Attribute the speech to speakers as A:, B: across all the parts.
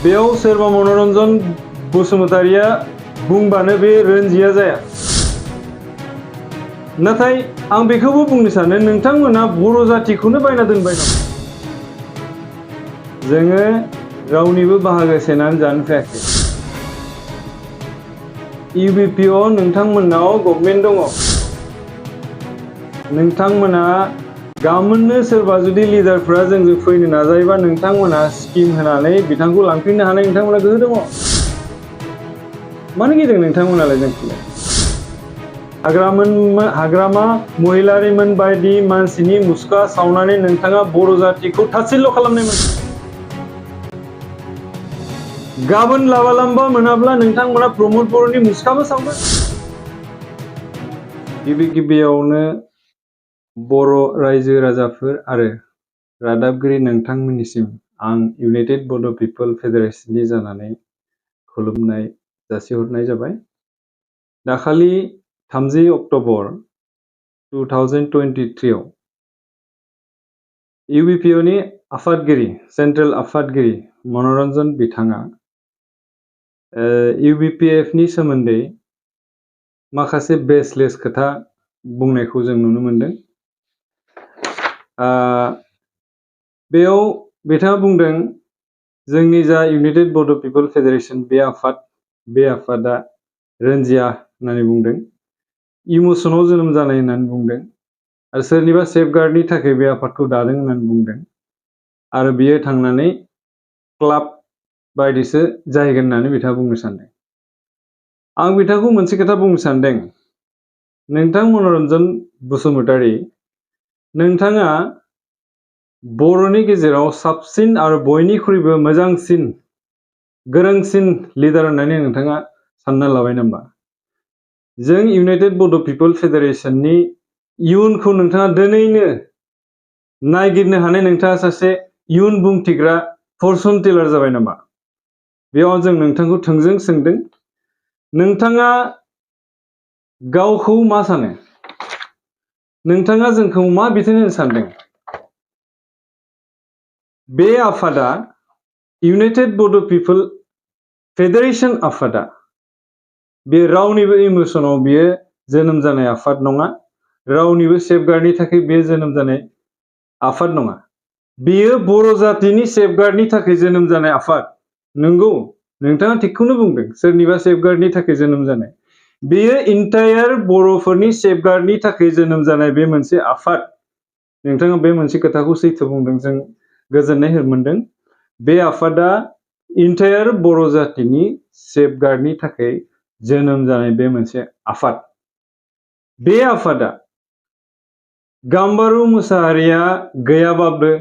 A: बेयाव सोरबा मनरन्जन बसुमतारिया बुंबानो बे रन्जिया जाया। नाथाय आं बेखौबो बुंनो सानो नोंथांमोना बर' जातिखौनो बायना दोनबाय नामा? जोङो रावनिबो बाहागो सेनानै जानो फैयाखै। इउबिपिआव नोंथांमोनाव गभर्नमेन्ट दङ। नोंथांमोना गाबोननो सोरबा जुदि लिडारफ्रा जोंजों फैनो नाजायोबा नोंथांमोना स्किम होनानै बिथांखौ लांफिननो हानाय नोंथांमोना गोहो दङ। मानो गिदों नोंथांमोनालाय जोंखौलाय? हाग्रामा महिलारिमोन बायदि मानसिनि मुसुखा सावनानै नोंथाङा बर' जातिखौ थासिल' खालामनायमोन। गाबोन लाबा लाम्बा मोनाब्ला नोंथांमोना प्रमद बर'नि मुसुखाबो सावगोन। गिबियावनो बर' रायजो राजाफोर आरो रादाबगिरि नोंथांमोननिसिम आं इउनाइटेड बड' पिपल फेडारेशननि जानानै खुलुमनाय जासिहरनाय जाबाय। दाखालि 30 अक्ट'बर 2023 आव इउबिपिअनि आफादगिरि सेन्ट्रेल आफादगिरि मनरन्जन बिथाङा इउबिपिएफनि सोमोन्दै माखासे बेसलेस खोथा बुंनायखौ जों नुनो मोनदों। बेयाव बिथाङा बुंदों जोंनि जा इउनाइटेड बड' पिपल फेडारेशन बे आफादा रन्जिया होननानै बुंदों, इमसनाव जोनोम जानाय होननानै बुंदों आरो सोरनिबा सेफगार्डनि थाखाय बे आफादखौ दादों होननानै बुंदों आरो बियो थांनानै क्लाब बायदिसो जाहैगोन होननानै बिथाङा बुंनो सानदों। आं बिथांखौ मोनसे खोथा बुंनो सानदों, नोंथां मनरन्जन बसुमतारी, नोंथाङा बर'नि गेजेराव साबसिन आरो बयनिख्रुइबो मोजांसिन गोरोंसिन लिडार होननानै नोंथाङा सानना लाबाय नामा? जों इउनाइटेड बड' पिपल फेडारेशननि इयुनखौ नोंथाङा दिनैनो नायगिरनो हानाय नोंथाङा सासे इयुन बुंथिग्रा फरचुन टेलार जाबाय नामा? बेयाव जों नोंथांखौ थोंजों सोंदों, नोंथाङा गावखौ मा सानो? नोंथाङा जोंखौ मा बिथोन होनो सानदों? बे आफादा इउनाइटेड बड' पिपल फेडारेशन आफादा बे रावनिबो इमोसनाव बियो जोनोम जानाय आफाद नङा, रावनिबो सेफगार्डनि थाखाय बे जोनोम जानाय आफाद नङा। बेयो बर' जातिनि सेफगार्डनि थाखाय जोनोम जानाय आफाद। नंगौ, नोंथाङा थिगखौनो बुंदों, सोरनिबा सेफगार्डनि थाखाय जोनोम जानाय। बेयो इन्टायार बर'फोरनि सेफगार्डनि थाखाय जोनोम जानाय बे मोनसे आफाद। नोंथाङा बे मोनसे खोथाखौ सैथो बुंदों, जों गोजोननाय मोनदों। बे आफादा इन्टायार बर' जातिनि सेफगार्डनि थाखाय जोनोम जानाय बे मोनसे आफाद। बे आफादा गाम्बारु मुसाहारिया गैयाबाबो,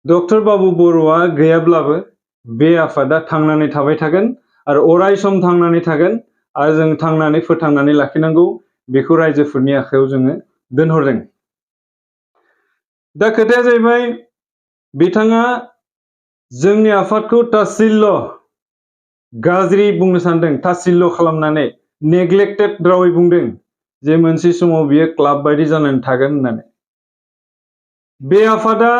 A: डक्टर बाबु बर'आ गैयाब्लाबो बे आफादा थांनानै थाबाय थागोन आरो अराय सम थांनानै थागोन आरो जों थांनानै फोथांनानै लाखिनांगौ, बेखौ रायजोफोरनि आखायाव जोङो दोनहरदों। दा खोथाया जाहैबाय, बिथाङा जोंनि आफादखौ तासिल्य गाज्रि बुंनो सानदों, तासिल्य खालामनानै नेग्लेक्टेड रावै बुंदों जे मोनसे समाव बियो क्लाब बायदि जानानै थागोन होननानै। बे आफादा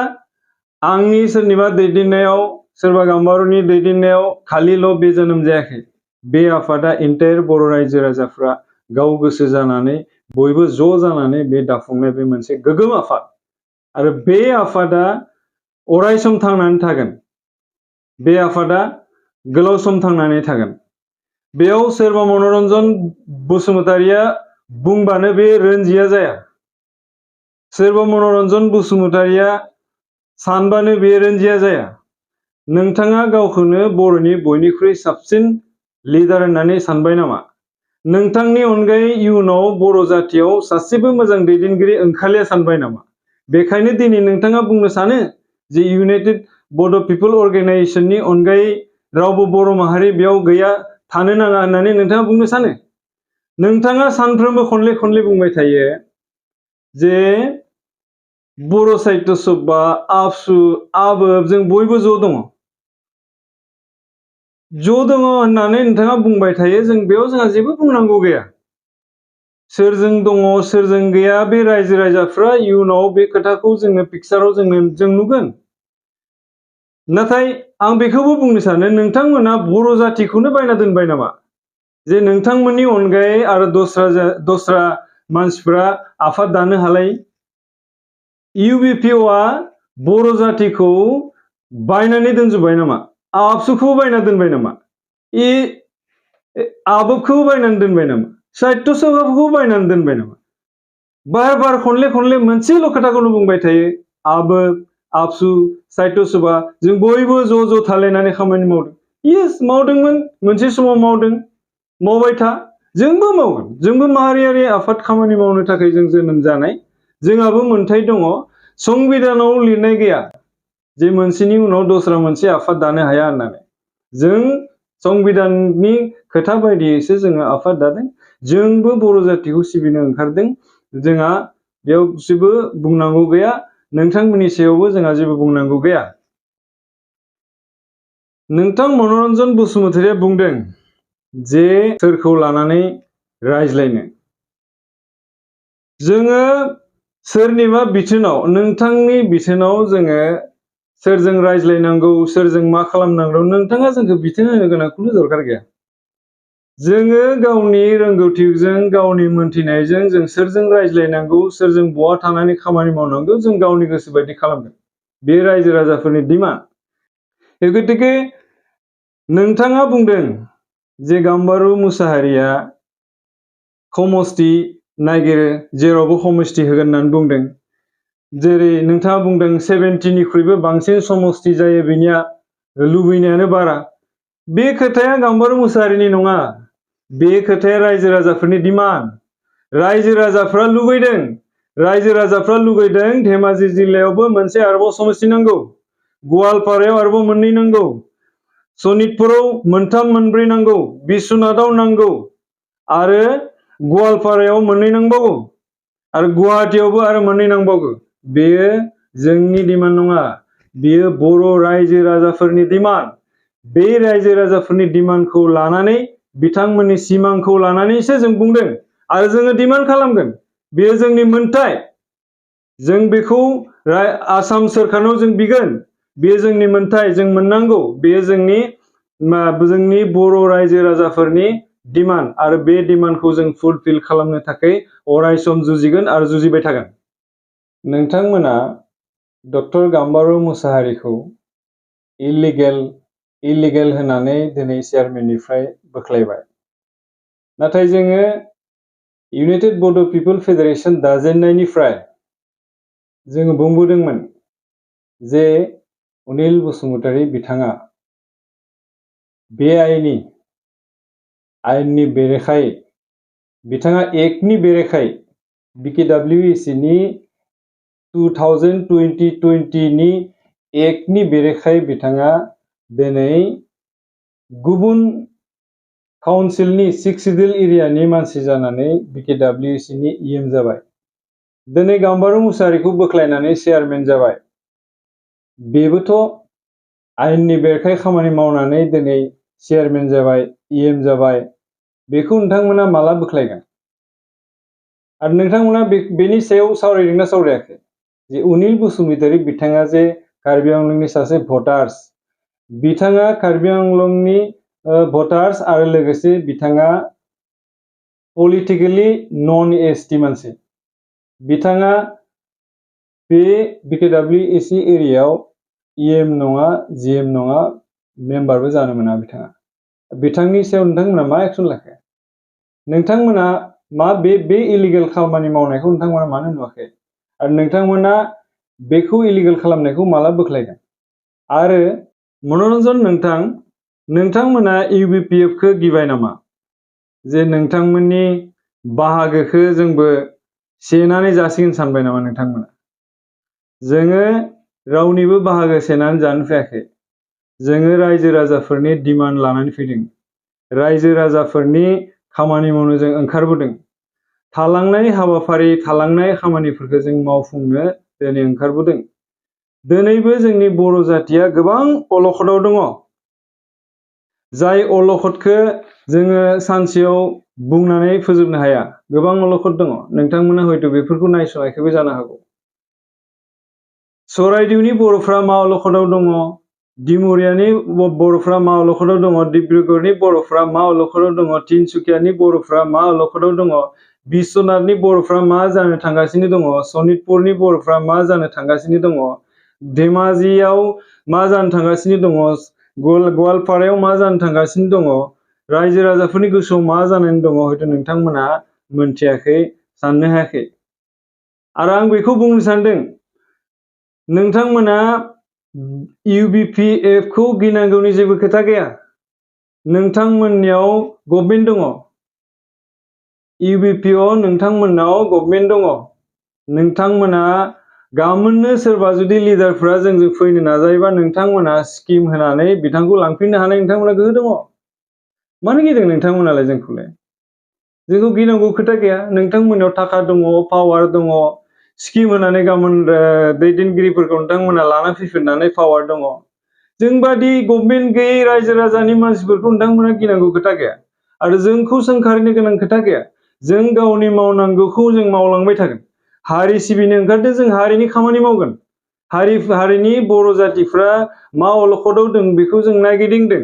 A: आंनि सोरनिबा दैदेननायाव, सोरबा गाम्बारुनि दैदेननायाव खालिल' बे जोनोम जायाखै। बे आफादा इन्टायार बर' रायजो राजाफ्रा गाव गोसो जानानै बयबो ज' जानानै बे दाफुंनाय बे मोनसे गोग्गोम आफाद आरो बे आफादा अराय सम थांनानै थागोन। बे आफादा गोलाव सम थांनानै थागोन। बेयाव सोरबा मनरन्जन बसुमतारिया बुंबानो बे रन्जिया जाया। सोरबा मनरन्जन बसुमतारिया सानबानो बे रन्जिया जाया। नोंथाङा गावखौनो बर'नि बयनिख्रुइ साबसिन लिडार होननानै सानबाय नामा? नोंथांनि अनगायै इयुनाव बर' जातियाव सासेबो मोजां दैदेनगिरि ओंखारलिया सानबाय नामा? बेखायनो दिनै नोंथाङा बुंनो सानो जे इउनाइटेड बड' पिपल अर्गेनाइजेशननि अनगायै रावबो बर' माहारि बेयाव गैया, थानो नाङा होननानै नोंथाङा बुंनो सानो। नोंथाङा सानफ्रोमबो खनले खनले बुंबाय थायो जे बर' साहित्य सभा, आबसु, आबोब जों बयबो ज' दङ। ज' दङ होननानै नोंथाङा बुंबाय थायो, जों बेयाव जोंहा जेबो बुंनांगौ गैया। सोरजों दङ सोरजों गैया बे रायजो राजाफ्रा इयुनाव बे खोथाखौ जोङो पिक्साराव जों नुगोन। नाथाय आं बेखौबो बुंनो सानो नोंथांमोना बर' जातिखौनो बायना दोनबाय नामा जे नोंथांमोननि अनगायै आरो दस्रा मानसिफ्रा आफाद दानो हालाय इउबिपिअ बर' जातिखौ बायनानै दोनजोबबाय नामा आबसुखौ बायना दोनबाय नामा आबोबखौ बायनानै दोनबाय नामा साहित्य सभाखौ बायनानै दोनबाय नामा बार बार खनले खनले मोनसेल' खोथाखौनो बुंबाय थायो आबोब आबसु साहित्य सभा जों बयबो ज' थालायनानै खामानि मावदों यस मावदोंमोन मोनसे समाव मावबाय था जोंबो मावगोन जोंबो माहारियारि आफाद खामानि मावनो थाखाय जों जोनोम जानाय जोंहाबो मोनथाय दङ संबिधानाव लिरनाय गैया जे मोनसेनि उनाव दस्रा मोनसे आफाद दानो हाया होननानै जों संबिधाननि खोथा बायदियैसो जोङो आफाद दादों जोंबो बर' जातिखौ सिबिनो ओंखारदों जोंहा बेयाव जेबो बुंनांगौ गैया नोंथांमोननि सायावबो जोंहा जेबो बुंनांगौ गैया नोंथां मनरन्जन बसुमतारिया बुंदों जे सोरखौ लानानै रायज्लायनो जोङो सोरनिबा बिथोनाव नोंथांनि बिथोनाव जोङो सोरजों रायज्लायनांगौ सोरजों मा खालामनांगौ नोंथाङा जोंखौ बिथोन होनो गोनांखौनो दरखार गैया जोङो गावनि रोंगौथिजों गावनि मोनथिनायजों जों सोरजों रायज्लायनांगौ सोरजों बहा थानानै खामानि मावनांगौ जों गावनि गोसो बायदि खालामगोन बे रायजो राजाफोरनि डिमान्ड गतिके नोंथाङा बुंदों जे गाम्बारु मुसाहारिया समस्ति नागिरो जेरावबो समस्ति होगोन होननानै बुंदों जेरै नोंथाङा बुंदों 70निख्रुइबो बांसिन समस्ति जायो बिनिया लुबैनायानो बारा बे खोथाया गाम्बारु मुसाहारिनि नङा बे खोथाया रायजो राजाफोरनि डिमान्ड रायजो राजाफ्रा लुगैदों धेमाजि जिल्लायावबो मोनसे आरोबाव समस्ति नांगौ गवालपारायाव आरोबाव मोननै नांगौ सनितपुराव मोनथाम मोनब्रै नांगौ बिश्वनाथाव नांगौ आरो गवालपारायाव मोननै नांबावगौ आरो गुवाहाटीयावबो आरो मोननै नांबावगौ बेयो जोंनि डिमान्ड नङा बेयो बर' रायजो राजाफोरनि डिमान्ड बे रायजो राजाफोरनि डिमान्डखौ लानानै बिथांमोननि सिमांखौ लानानैसो जों बुंदों आरो जोङो डिमान्ड खालामगोन बेयो जोंनि मोनथाय जों बेखौ आसाम सोरखारनाव जों बिगोन बेयो जोंनि मोनथाय जों मोननांगौ बेयो जोंनि बर' रायजो राजाफोरनि डिमान्ड आरो बे डिमान्डखौ जों फुलफिल खालामनो थाखाय अरायसम जुजिगोन आरो जुजिबाय थागोन नोंथांमोना डक्टर गाम्बारु मुसाहारिखौ इलिगेल होननानै दिनै चेयारमेननिफ्राय बोख्लायबाय नाथाय जोङो इउनाइटेड बड' पिपल फेडारेशन दाजेननायनिफ्राय जोङो बुंबोदोंमोन जे अनिल बसुमतारी बिथाङा बे आयेननि बेरेखायै बिथाङा एक्टनि बेरेखायै BKWEC नि 2020 नि एक्टनि बेरेखायै बिथाङा दिनै गुबुन काउन्सिलनि 6 सिडिउल एरियानि मानसि जानानै BKWEC नि EM जाबाय दिनै गाम्बारु मुसाहारिखौ बोख्लायनानै चेयारमेन जाबाय बेबोथ' आयेननि बेरेखायै खामानि मावनानै दिनै चेयारमेन जाबाय EM जाबाय बेखौ नोंथांमोना माला बोख्लायगोन आरो नोंथांमोना बेनि सायाव सावरायदोंना सावरायाखै जे अनिल बसुमतारी बिथाङा जे कार्बि आंलंनि सासे भटार्स बिथाङा कार्बि आंलंनि भटार्स आरो लोगोसे बिथाङा पलिटिकेलि नन ST मानसि बिथाङा बे BKWEC एरियायाव EM नङा GM नङा मेम्बारबो जानो मोना बिथांनि सायाव नोंथांमोना मा एक्सन लाखो नोंथांमोना बे इलिगेल खामानि मावनायखौ नोंथांमोना मानो नुवाखै आरो नोंथांमोना बेखौ इलिगेल खालामनायखौ माला बोख्लायगोन आरो मनरन्जन नोंथांमोना इउबिपिएफखौ गिबाय नामा जे नोंथांमोननि बाहागोखौ जोंबो सेनानै जासिगोन सानबाय नामा नोंथांमोना जोङो रावनिबो बाहागो सेनानै जानो फैयाखै जोङो रायजो राजाफोरनि डिमान्ड लानानै फैदों रायजो राजाफोरनि खामानि मावनो जों ओंखारबोदों थालांनाय हाबाफारि थालांनाय खामानिफोरखौ जों मावफुंनो दिनै ओंखारबोदों दिनैबो जोंनि बर' जातिया गोबां अलखदाव दङ जाय अलखदखौ जोङो सानसेयाव बुंनानै फोजोबनो हाया गोबां अलखद दङ नोंथांमोना हयथ' बेफोरखौ नायस'नाखैबो जानो हागौ सराइदेउनि बर'फ्रा मा अलखदाव दङ डिमरियानि बर'फ्रा मा अलखदाव दङ, डिब्रुगड़नि बर'फ्रा मा अलखदाव दङ, तिनसुकियानि बर'फ्रा मा अलखदाव दङ, बिश्वनाथनि बर'फ्रा मा जानो थांगासिनो दङ, सनितपुरनि बर'फ्रा मा जानो थांगासिनो दङ, धेमाजियाव मा जानो थांगासिनो दङ, गवालपारायाव मा जानो थांगासिनो दङ, रायजो राजाफोरनि गोसोआव मा जानानै दङ हयथ' नोंथांमोना मोनथियाखै, साननो हायाखै। आरो आं बेखौ बुंनो सानदों, नोंथांमोना UBPF खौ गिनांगौनि जेबो खोथा गैया। नोंथांमोननियाव गभर्नमेन्ट दङ। UBPआव नोंथांमोननाव गभर्नमेन्ट दङ। नोंथांमोना गाबोननो सोरबा जुदि लिडारफोरा जोंजों फैनो नाजायोबा नोंथांमोना स्किम होनानै बिथांखौ लांफिननो हानाय नोंथांमोना गोहो दङ। मानो गिदों नोंथांमोनालाय जोंखौलाय? जोंखौ गिनांगौ खोथा गैया। नोंथांमोननाव थाखा दङ, पावार दङ, स्किम होनानै गाबोन दैदेनगिरिफोरखौ नोंथांमोना लाना फैफिननानै पावार दङ। जोंबादि गभर्नमेन्ट गैयै रायजो राजानि मानसिफोरखौ नोंथांमोना गिनांगौ खोथा गैया। आरो जोंखौ सोंखारिनो गोनां खोथा गैया। जों गावनि मावनांगौखौ जों मावलांबाय थागोन। हारि सिबिनो ओंखारदों, जों हारिनि खामानि मावगोन। हारिनि बर' जातिफ्रा मा अलखदाव दं बेखौ जों नायगिदिंदों।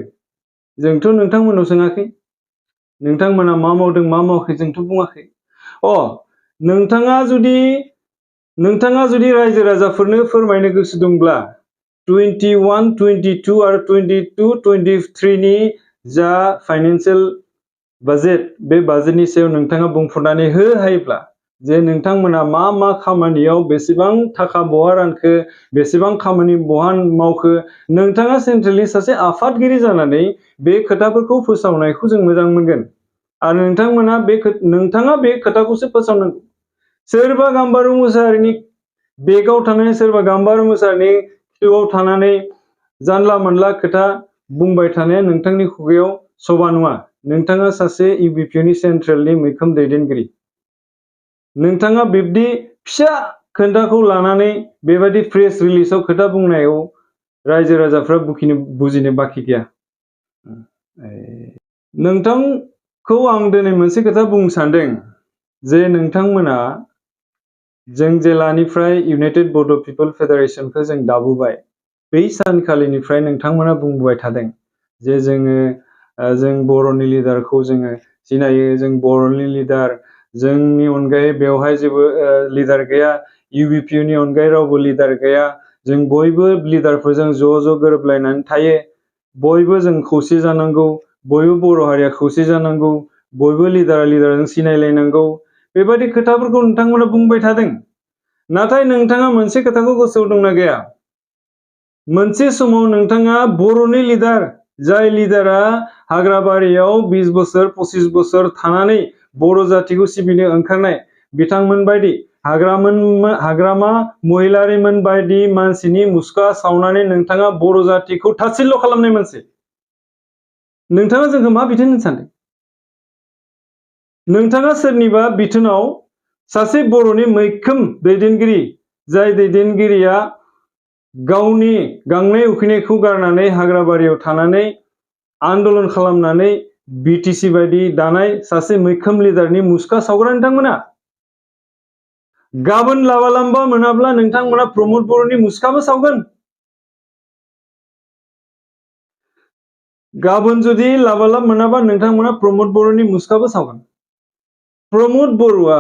A: जोंथ' नोंथांमोनाव सोङाखै। नोंथांमोना मा मावदों मा मावाखै जोंथ' बुङाखै। नोंथाङा जुदि रायजो राजाफोरनो फोरमायनो गोसो दंब्ला 21, 22 आरो 22-23 नि जा फाइनान्सियेल बाजेट, बे बाजेटनि सायाव नोंथाङा बुंफोरनानै हायोब्ला जे नोंथांमोना मा मा खामानियाव बेसेबां थाखा बहा रानखो, बेसेबां खामानि बहा मावखो, नोंथाङा सेन्ट्रेलनि सासे आफादगिरि जानानै बे खोथाफोरखौ फोसावनायखौ जों मोजां मोनगोन। आरो नोंथाङा बे खोथाखौसो फोसावनांगौ। सोरबा गाम्बारु मोसाहारिनि बेगाव थानानै, सोरबा गाम्बारु मोसाहारिनि खिथुआव थानानै जानला मोनला खोथा बुंबाय थानाया नोंथांनि खुगायाव सभा नङा। नोंथाङा सासे UBPनि सेन्ट्रेलनि मैखोम दैदेनगिरि। नोंथाङा बिब्दि फिसा खोथाखौ लानानै बेबायदि प्रेस रिलिजआव खोथा बुंनायाव रायजो राजाफ्रा बुजिनो बाखि गैया। नोंथांखौ आं दिनै मोनसे खोथा बुंनो सानदों जे नोंथांमोना जों जेलानिफ्राय इउनाइटेड बड' पिपल फेडारेसनखौ जों दाबोबाय, बै सानखालिनिफ्राय नोंथांमोना बुंबोबाय थादों जे जों बर'नि लिडारखौ जोङो सिनायो, जों बर'नि लिडार, जोंनि अनगायै बेवहाय जेबो लिडार गैया, UBPनि अनगायै रावबो लिडार गैया, जों बयबो लिडारफोरजों ज' गोरोबलायनानै थायो, बयबो जों खौसे जानांगौ, बयबो बर' हारिया खौसे जानांगौ, बयबो लिडारजों सिनायलायनांगौ, बेबायदि खोथाफोरखौ नोंथांमोना बुंबाय थादों। नाथाय नोंथाङा मोनसे खोथाखौ गोसोआव दंना गैया? मोनसे समाव नोंथाङा बर'नि लिडार, जाय लिडारा हाग्राबारियाव 20 बोसोर 25 बोसोर थानानै बर' जातिखौ सिबिनो ओंखारनाय बिथांमोन बायदि हाग्रामा महिलारिमोन बायदि मानसिनि मुसुखा सावनानै नोंथाङा बर' जातिखौ थासिल्ल' खालामनाय मानसि। नोंथाङा जोंखौ मा बिथोन होनो सानदों? नोंथाङा सोरनिबा बिथोनाव सासे बर'नि मैखोम दैदेनगिरि, जाय दैदेनगिरिया गावनि गांनाय उखैनायखौ गारनानै हाग्राबारियाव थानानै आन्दलन खालामनानै BTC बायदि दानाय सासे मैखोम लिडारनि मुसुखा सावग्रा नोंथांमोना। गाबोन लाबा मोनाब्ला नोंथांमोना प्रमद बर'नि मुसुखाबो सावगोन। गाबोन जुदि लाबा मोनाबा नोंथांमोना प्रमद बर'नि मुसुखाबो सावगोन। प्रमद बर'आ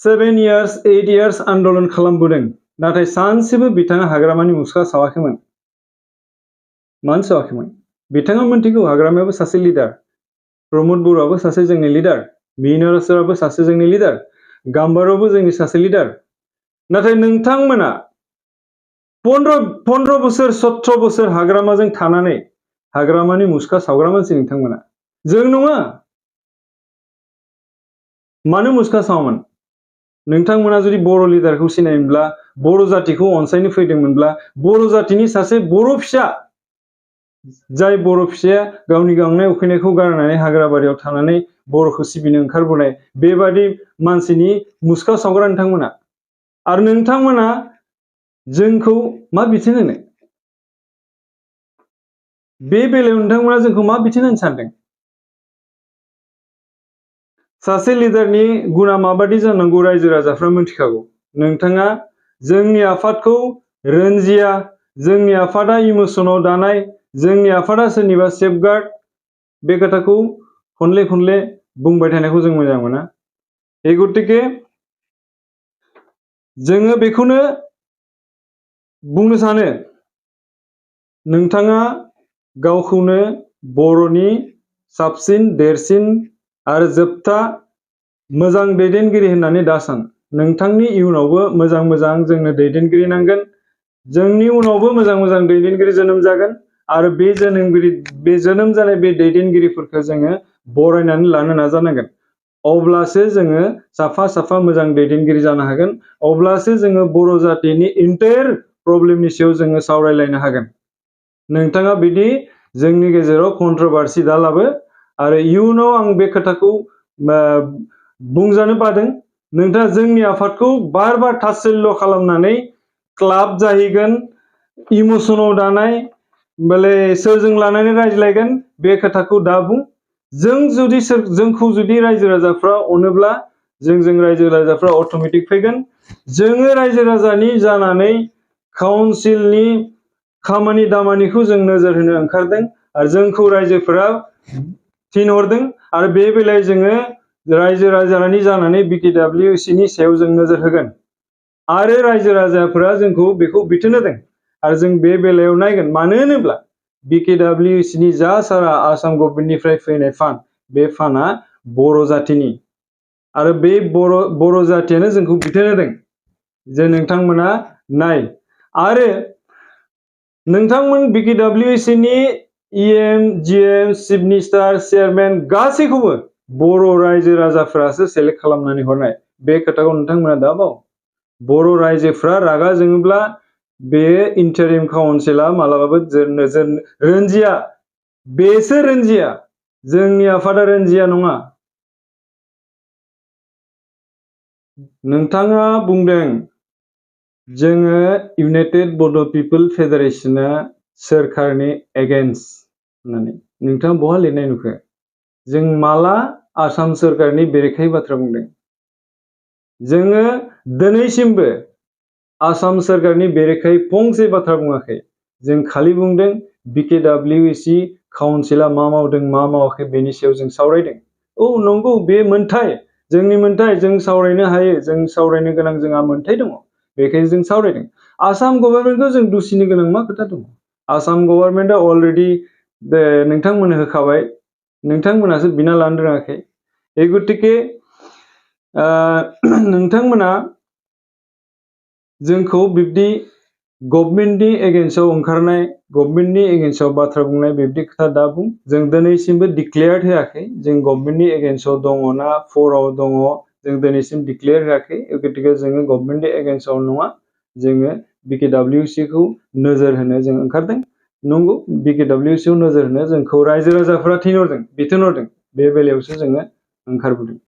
A: 7 years 8 years आन्दलन खालामबोदों, नाथाय सानसेबो बिथाङा हाग्रामानि मुसुखा सावाखैमोन। मानो सावाखैमोन? बिथाङा मोनथिगौ हाग्रामायाबो सासे लिडार, प्रमद बर'आबो सासे जोंनि लिडार, मिनारासराबो सासे जोंनि लिडार, गाम्बारावबो जोंनि सासे लिडार। नाथाय नोंथांमोना 15 बोसोर 17 बोसोर हाग्रामाजों थानानै हाग्रामानि मुसुखा सावग्रा मानसि नोंथांमोना। जों नङा। मानो मुसुखा सावामोन? नोंथांमोना जुदि बर' लिडारखौ सिनायोमोनब्ला, बर' जातिखौ अनसायनो फैदोंमोनब्ला, बर' जातिनि सासे बर' फिसा, जाय बर' फिसाया गावनि गांनाय उखैनायखौ गारनानै हाग्राबारियाव थानानै बर'खौ सिबिनो ओंखारबोनाय, बेबादि मानसिनि मुसुखा सावग्रा नोंथांमोना। आरो नोंथांमोना जोंखौ मा बिथोन होनो? बे बेलायाव नोंथांमोना जोंखौ मा बिथोन होनो सानदों? सासे लिडारनि गुना माबादि जानांगौ रायजो राजाफ्रा मिथिखागौ। नोंथाङा जोंनि आफादखौ रनजिया जोंनि आफादा इमोसनाव दानाय, जोंनि आफादा सोरनिबा सेफगार्ड, बे खोथाखौ खनले खनले बुंबाय थानायखौ जों मोजां मोना। गतिके जोङो बेखौनो बुंनो सानो, नोंथाङा गावखौनो बर'नि साबसिन, देरसिन आरो जोबथा मोजां दैदेनगिरि होननानै दासान। नोंथांनि इयुनावबो मोजां मोजां जोंनो दैदेनगिरि नांगोन। जोंनि उनावबो मोजां मोजां दैदेनगिरि जोनोम जागोन आरो बे जोनोम जानाय बे दैदेनगिरिफोरखौ जोङो बरायनानै लानो नाजानांगोन। अब्लासो जोङो साफा साफा मोजां दैदेनगिरि जानो हागोन। अब्लासो जोङो बर' जातिनि इन्टायर प्रब्लेमनि सायाव जोङो सावरायलायनो हागोन। नोंथाङा बिदि जोंनि गेजेराव कन्ट्रभार्सि दालाबो आरो इयुनाव आं बे खोथाखौ बुंजानो बादों, नोंथाङा जोंनि आफादखौ बार बार तासिल्य खालामनानै क्लाब जाहैगोन, इमोसनाव दानाय, सोरजों लानानै रायज्लायगोन बे खोथाखौ दा बुं। जोंखौ जुदि रायजो राजाफ्रा अनोब्ला जोंजों रायजो राजाफ्रा अट'मेटिक फैगोन। जोङो रायजो राजानि जानानै काउन्सिलनि खामानि दामानिखौ जों नोजोर होनो ओंखारदों आरो जोंखौ रायजोफोरा थिनहरदों आरो बे बेलायाव जोङो रायजो राजानि जानानै BKWCनि सायाव जों नोजोर होगोन आरो रायजो राजाफोरा जोंखौ बेखौ बिथोन होदों आरो जों बे बेलायाव नायगोन। मानो होनोब्ला BKWCनि जा सारा आसाम गभर्नमेन्टनिफ्राय फैनाय फान्ड, बे फान्डआ बर' जातिनि आरो बे बर' जातियानो जोंखौ बिथोन होदों जे नोंथांमोना नाय। आरो नोंथांमोन BKWCनि EM, GM, chief minister, chairman गासैखौबो बर' रायजो राजाफ्रासो सेलेक्ट खालामनानै हरनाय। बे खोथाखौ नोंथांमोना दा बाव। बर' रायजोफ्रा रागा जोङोब्ला बे इन्टारिम काउन्सिला मालाबाबो रोनजिया। बेसो रोनजिया, जोंनि आफादा रोनजिया नङा। नोंथाङा बुंदों जोङो इउनाइटेड बड' पिपल फेडारेशना सोरखारनि एगेन्स्ट होननानै। नोंथाङा बहा लिरनाय नुखो? जों माला आसाम सोरखारनि बेरेखायै बाथ्रा बुंदों? जोङो दिनैसिमबो आसाम सोरखारनि बेरेखायै फंसे बाथ्रा बुङाखै। जों खालि बुंदों BKWC काउन्सिला मा मावदों मा मावाखै बेनि सायाव जों सावरायदों। औ नंगौ, बे मोनथाय, जोंनि मोनथाय, जों सावरायनो हायो, जों सावरायनो गोनां जोंहा मोनथाय दङ। बेखायनो जों सावरायदों। आसाम गभर्नमेन्टखौ जों दुसिनो गोनां मा खोथा दङ? आसाम गभर्नमेन्टआ अलरेडि नोंथांमोननो होखाबाय, नोंथांमोनासो बिना लानो रोङाखै। गतिके नोंथांमोना जोंखौ बिब्दि गभर्नमेन्टनि एगेन्स्टआव ओंखारनाय, गभर्नमेन्टनि एगेन्स्टआव बाथ्रा बुंनाय बिब्दि खोथा दा बुं। जों दिनैसिमबो डिक्लेयार होआखै जों गभर्नमेन्टनि एगेन्स्टआव दङ ना फराव दङ, जों दिनैसिम डिक्लेयार होआखै। गतिके जोङो गभर्नमेन्टनि एगेन्स्टआव नङा, जोङो BKWCखौ नोजोर होनो जों ओंखारदों। नंगौ, BKWCआव नोजोर होनो जोंखौ रायजो राजाफोरा थिनहरदों, बिथोन हरदों। बे बेलायावसो जोङो ओंखारबोदों।